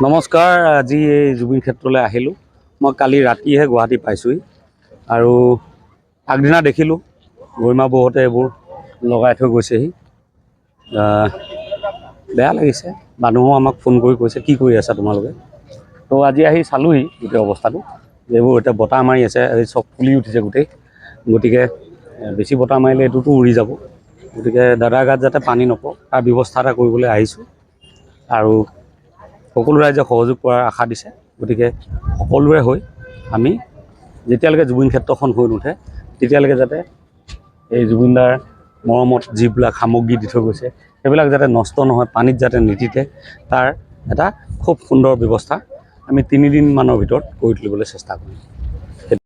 নমস্কাৰ। আজি এই জুবিন ক্ষেত্ৰলৈ আহিলোঁ। মই কালি ৰাতিহে গুৱাহাটী পাইছোঁহি আৰু আগদিনা দেখিলোঁ গৰিমা বৌহঁতে এইবোৰ লগাই থৈ গৈছেহি। বেয়া লাগিছে। মানুহো আমাক ফোন কৰি কৈছে কি কৰি আছা তোমালোকে। তো আজি আহি চালোঁহি গোটেই অৱস্থাটো, এইবোৰ এতিয়া বতাহ মাৰি আছে, এই চব ফুলি উঠিছে গোটেই। গতিকে বেছি বতাহ মাৰিলে এইটোতো উৰি যাব। গতিকে দাদাৰ গাত যাতে পানী নপৰক তাৰ ব্যৱস্থা এটা কৰিবলৈ আহিছোঁ আৰু সকলো ৰাইজে সহযোগ কৰাৰ আশা দিছে। গতিকে সকলোৰে হৈ আমি যেতিয়ালৈকে জুবিন ক্ষেত্ৰখন হৈ নুঠে তেতিয়ালৈকে যাতে এই জুবিনদাৰ মৰমত যিবিলাক সামগ্ৰী দি থৈ গৈছে সেইবিলাক যাতে নষ্ট নহয়, পানীত যাতে নিতিতে, তাৰ এটা খুব সুন্দৰ ব্যৱস্থা আমি 3 দিনমানৰ ভিতৰত কৰি তুলিবলৈ চেষ্টা কৰিম।